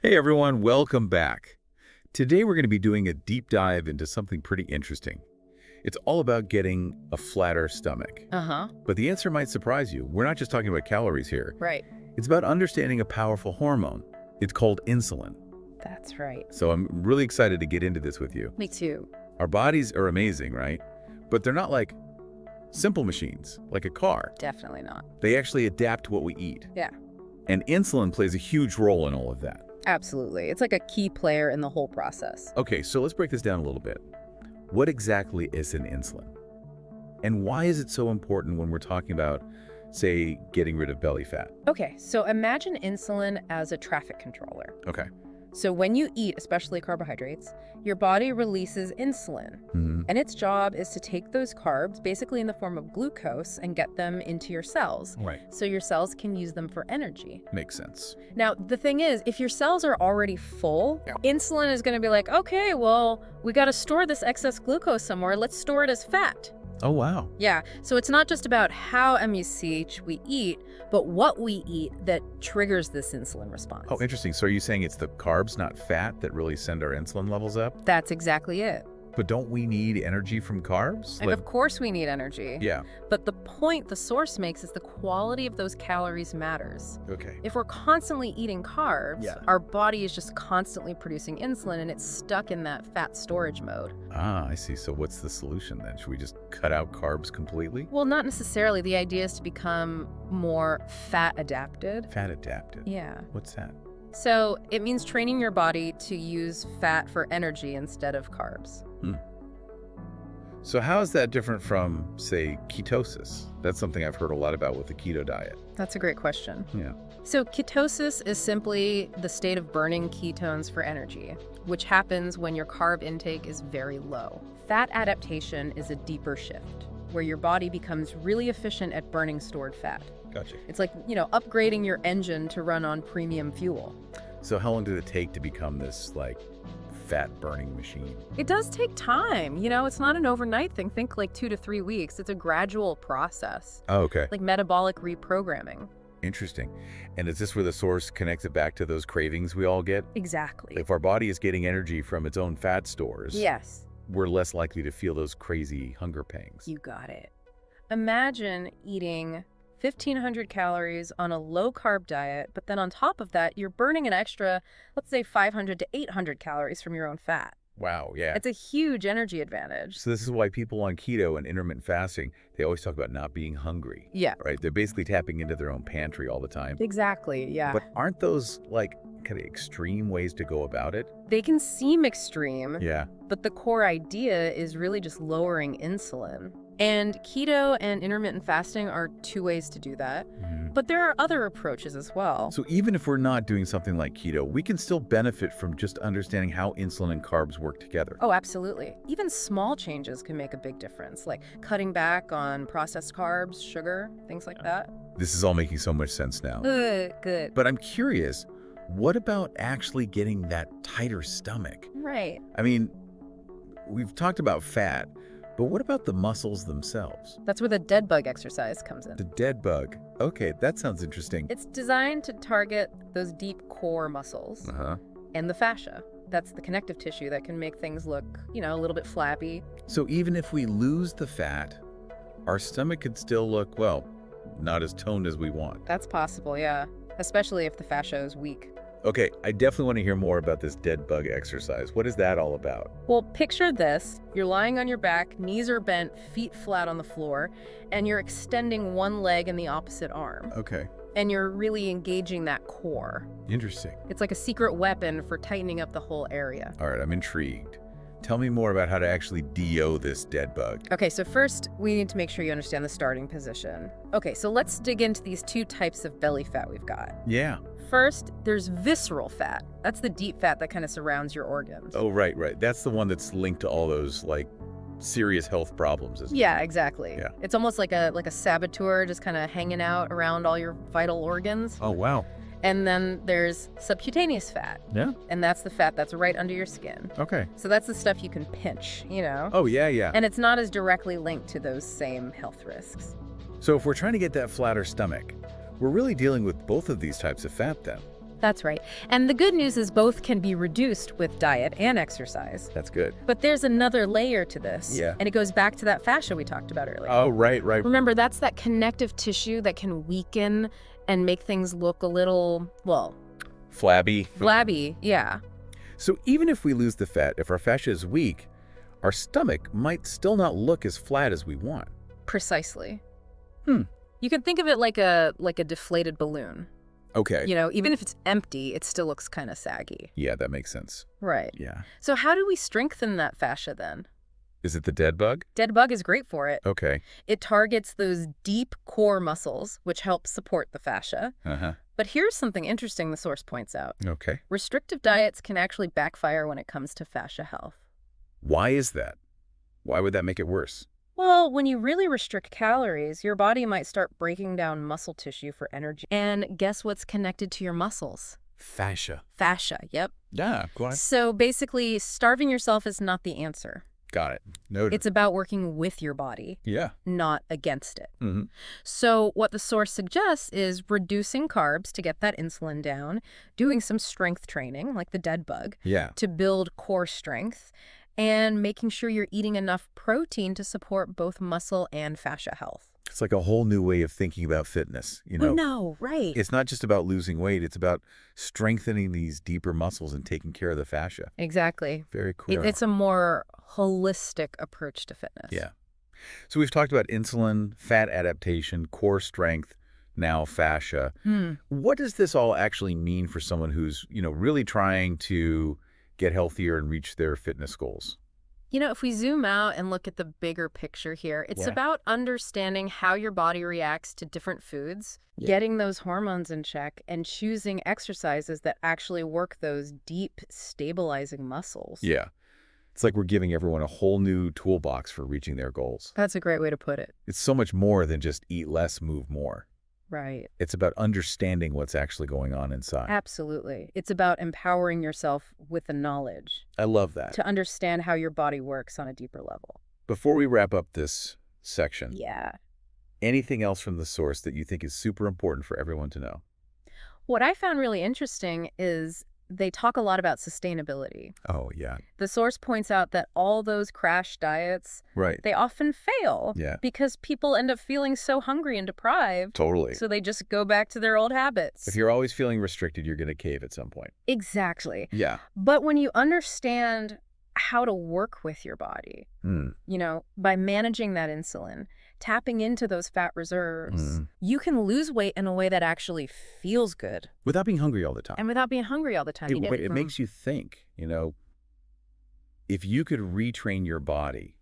Hey everyone, welcome back. Today we're going to be doing a deep dive into something pretty interesting. It's all about getting a flatter stomach. Uh-huh. But the answer might surprise you. We're not just talking about calories here. Right. It's about understanding a powerful hormone. It's called insulin. That's right. So I'm really excited to get into this with you. Me too. Our bodies are amazing, right? But they're not like simple machines, like a car. Definitely not. They actually adapt to what we eat. Yeah. And insulin plays a huge role in all of that. Absolutely. It's like a key player in the whole process. Okay, so let's break this down a little bit. What exactly is an insulin? And why is it so important when we're talking about, say, getting rid of belly fat? Okay, so imagine insulin as a traffic controller. Okay. So when you eat, especially carbohydrates, your body releases insulin. And its job is to take those carbs, basically in the form of glucose, and get them into your cells. Right. So your cells can use them for energy. Makes sense. Now, the thing is, if your cells are already full, Yeah. insulin is going to be like, okay, well, we got to store this excess glucose somewhere. Let's store it as fat. Oh, wow. Yeah, so it's not just about how MUCH we eat, but what we eat that triggers this insulin response. Oh, interesting. So are you saying it's the carbs, not fat, that really send our insulin levels up? That's exactly it. But don't we need energy from carbs? And of course we need energy. Yeah. But the point the source makes is the quality of those calories matters. Okay. If we're constantly eating carbs, Yeah. our body is just constantly producing insulin and it's stuck in that fat storage mode. Ah, I see. So what's the solution then? Should we just cut out carbs completely? Well, not necessarily. The idea is to become more fat adapted. Fat adapted. Yeah. What's that? So it means training your body to use fat for energy instead of carbs. So how is that different from, say, ketosis? That's something I've heard a lot about with the keto diet. That's a great question. Yeah. So ketosis is simply the state of burning ketones for energy, which happens when your carb intake is very low. Fat adaptation is a deeper shift, where your body becomes really efficient at burning stored fat. Gotcha. It's like, upgrading your engine to run on premium fuel. So how long did it take to become this, fat-burning machine? It does take time. It's not an overnight thing. Think like 2 to 3 weeks. It's a gradual process, Oh, okay. like metabolic reprogramming. Interesting. And is this where the source connects it back to those cravings we all get? Exactly. If our body is getting energy from its own fat stores, Yes, we're less likely to feel those crazy hunger pangs. you got it. Imagine eating 1,500 calories on a low-carb diet, but then on top of that, you're burning an extra, let's say 500 to 800 calories from your own fat. Wow, yeah. It's a huge energy advantage. So this is why people on keto and intermittent fasting, they always talk about not being hungry, Yeah, right? They're basically tapping into their own pantry all the time. exactly, yeah. But aren't those, kind of extreme ways to go about it? They can seem extreme, Yeah. but the core idea is really just lowering insulin. And keto and intermittent fasting are two ways to do that. But there are other approaches as well. So even if we're not doing something like keto, we can still benefit from just understanding how insulin and carbs work together. Oh, absolutely. Even small changes can make a big difference, like cutting back on processed carbs, sugar, things like that. This is all making so much sense now. Good. But I'm curious, what about actually getting that tighter stomach? Right. I mean, we've talked about fat, but what about the muscles themselves? That's where the dead bug exercise comes in. The dead bug. Okay, that sounds interesting. It's designed to target those deep core muscles Uh-huh. and the fascia. That's the connective tissue that can make things look, a little bit flappy. So even if we lose the fat, our stomach could still look, not as toned as we want. That's possible, yeah. Especially if the fascia is weak. Okay, I definitely want to hear more about this dead bug exercise. What is that all about? Well, picture this. You're lying on your back, knees are bent, feet flat on the floor, and you're extending one leg and the opposite arm. Okay, And you're really engaging that core. interesting. It's like a secret weapon for tightening up the whole area. All right, I'm intrigued. Tell me more about how to actually DO this dead bug. Okay, so first, we need to make sure you understand the starting position. Okay, so let's dig into these two types of belly fat we've got. Yeah. First, there's visceral fat. That's the deep fat that kind of surrounds your organs. Oh, right. That's the one that's linked to all those, serious health problems, isn't it? Yeah, exactly. Yeah. It's almost like a saboteur just kind of hanging out around all your vital organs. Oh, wow. And then there's subcutaneous fat. Yeah. And that's the fat that's right under your skin. Okay. So that's the stuff you can pinch, Oh, yeah. And it's not as directly linked to those same health risks. So if we're trying to get that flatter stomach, we're really dealing with both of these types of fat then. That's right. And the good news is both can be reduced with diet and exercise. That's good. But there's another layer to this. Yeah. And it goes back to that fascia we talked about earlier. Oh, right, right. Remember, that's that connective tissue that can weaken and make things look a little, well, Flabby. flabby. Yeah. So even if we lose the fat, if our fascia is weak, our stomach might still not look as flat as we want. Precisely. Hmm. You can think of it like a deflated balloon. Okay. You know, even if it's empty, it still looks kind of saggy. Yeah, that makes sense. Right. Yeah. So how do we strengthen that fascia then? Is it the dead bug? Dead bug is great for it. Okay. It targets those deep core muscles, which help support the fascia. Uh-huh. But here's something interesting the source points out. Okay. Restrictive diets can actually backfire when it comes to fascia health. Why is that? Why would that make it worse? Well, when you really restrict calories, your body might start breaking down muscle tissue for energy. And guess what's connected to your muscles? Fascia. Fascia, yep. Yeah, go on. So basically, starving yourself is not the answer. Got it. Noted. It's about working with your body, Yeah. not against it. Mm-hmm. So what the source suggests is reducing carbs to get that insulin down, doing some strength training, like the dead bug, Yeah. to build core strength, and making sure you're eating enough protein to support both muscle and fascia health. It's like a whole new way of thinking about fitness, you know? Oh, no, right. It's not just about losing weight. It's about strengthening these deeper muscles and taking care of the fascia. Exactly. Very cool. It's a more holistic approach to fitness. Yeah. So we've talked about insulin, fat adaptation, core strength, now fascia. What does this all actually mean for someone who's, really trying to get healthier and reach their fitness goals? You know, if we zoom out and look at the bigger picture here, it's Yeah. about understanding how your body reacts to different foods, Yeah. getting those hormones in check, and choosing exercises that actually work those deep, stabilizing muscles. Yeah. It's like we're giving everyone a whole new toolbox for reaching their goals. That's a great way to put it. It's so much more than just eat less, move more. Right. It's about understanding what's actually going on inside. Absolutely. It's about empowering yourself with the knowledge I love that. to understand how your body works on a deeper level. Before we wrap up this section, Yeah. anything else from the source that you think is super important for everyone to know? What I found really interesting is they talk a lot about sustainability. Oh, yeah. The source points out that all those crash diets, Right. they often fail Yeah. because people end up feeling so hungry and deprived, Totally. so they just go back to their old habits. If you're always feeling restricted, you're going to cave at some point. Exactly. Yeah. But when you understand how to work with your body, by managing that insulin, tapping into those fat reserves, you can lose weight in a way that actually feels good. Without being hungry all the time. And without being hungry all the time. It makes you think, if you could retrain your body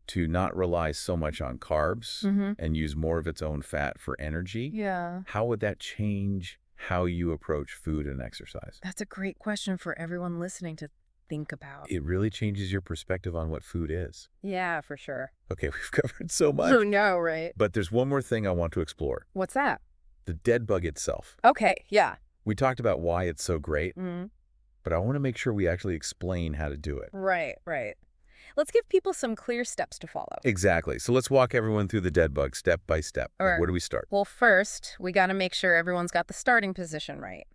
to not rely so much on carbs and use more of its own fat for energy, Yeah. how would that change how you approach food and exercise? That's a great question for everyone listening to think about. It really changes your perspective on what food is. Yeah, for sure. Okay, we've covered so much. Oh, no, right? But there's one more thing I want to explore. What's that? The dead bug itself. Okay, yeah. We talked about why it's so great, Mm-hmm. but I want to make sure we actually explain how to do it. Right. Let's give people some clear steps to follow. Exactly. So let's walk everyone through the dead bug step by step. All right. Where do we start? Well, first, we got to make sure everyone's got the starting position right.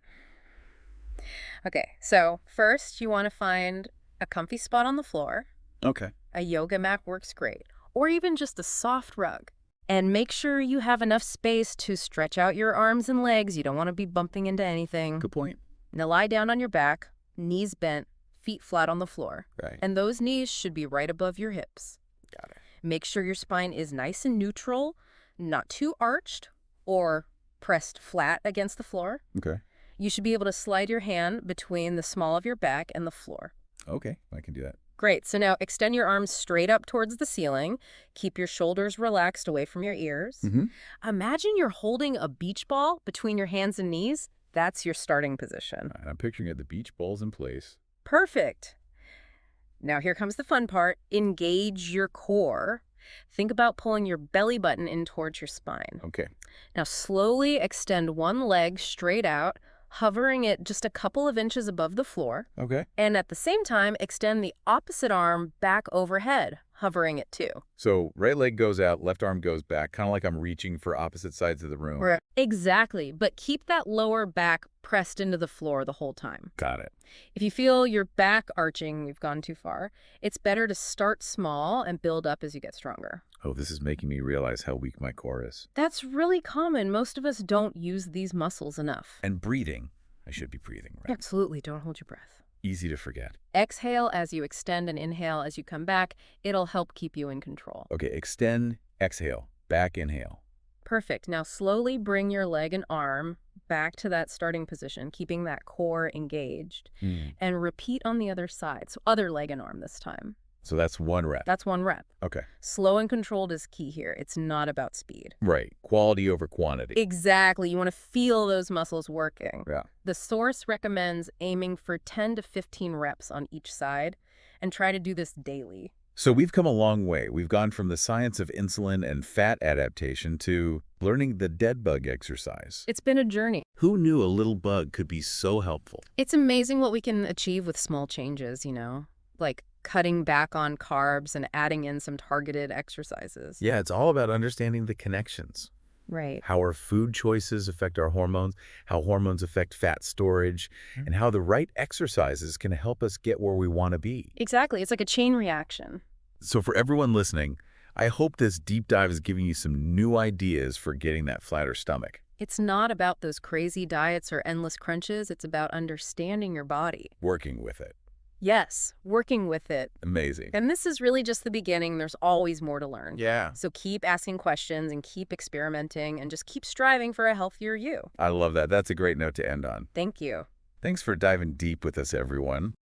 Okay, so first you want to find a comfy spot on the floor. Okay. A yoga mat works great, or even just a soft rug. And make sure you have enough space to stretch out your arms and legs. You don't want to be bumping into anything. Good point. Now lie down on your back, knees bent, feet flat on the floor. Right. And those knees should be right above your hips. Got it. Make sure your spine is nice and neutral, not too arched or pressed flat against the floor. Okay. You should be able to slide your hand between the small of your back and the floor. Okay, I can do that. Great. So now extend your arms straight up towards the ceiling. Keep your shoulders relaxed away from your ears. Mm-hmm. Imagine you're holding a beach ball between your hands and knees. That's your starting position. All right, I'm picturing it. The beach ball's in place. Perfect. Now here comes the fun part. Engage your core. Think about pulling your belly button in towards your spine. Okay. Now slowly extend one leg straight out, hovering it just a couple of inches above the floor, Okay. and at the same time, extend the opposite arm back overhead, hovering it too. So right leg goes out, left arm goes back, kind of like I'm reaching for opposite sides of the room. Right. Exactly, but keep that lower back pressed into the floor the whole time. Got it. If you feel your back arching, you've gone too far, it's better to start small and build up as you get stronger. Oh, this is making me realize how weak my core is. That's really common. Most of us don't use these muscles enough. And breathing. I should be breathing, right? Absolutely, don't hold your breath. Easy to forget. Exhale as you extend and inhale as you come back. It'll help keep you in control. Okay, extend, exhale, back inhale. Perfect. Now slowly bring your leg and arm back to that starting position, keeping that core engaged. And repeat on the other side. So other leg and arm this time. So that's 1 rep. That's 1 rep. Okay. Slow and controlled is key here. It's not about speed. Right. Quality over quantity. Exactly. You want to feel those muscles working. Yeah. The source recommends aiming for 10 to 15 reps on each side and try to do this daily. So we've come a long way. We've gone from the science of insulin and fat adaptation to learning the dead bug exercise. It's been a journey. Who knew a little bug could be so helpful? It's amazing what we can achieve with small changes, like cutting back on carbs and adding in some targeted exercises. Yeah, it's all about understanding the connections. Right. How our food choices affect our hormones, how hormones affect fat storage, and how the right exercises can help us get where we want to be. Exactly. It's like a chain reaction. So for everyone listening, I hope this deep dive is giving you some new ideas for getting that flatter stomach. It's not about those crazy diets or endless crunches. It's about understanding your body. Working with it. Yes, working with it. Amazing. And this is really just the beginning. There's always more to learn. Yeah. So keep asking questions and keep experimenting and just keep striving for a healthier you. I love that. That's a great note to end on. Thank you. Thanks for diving deep with us, everyone.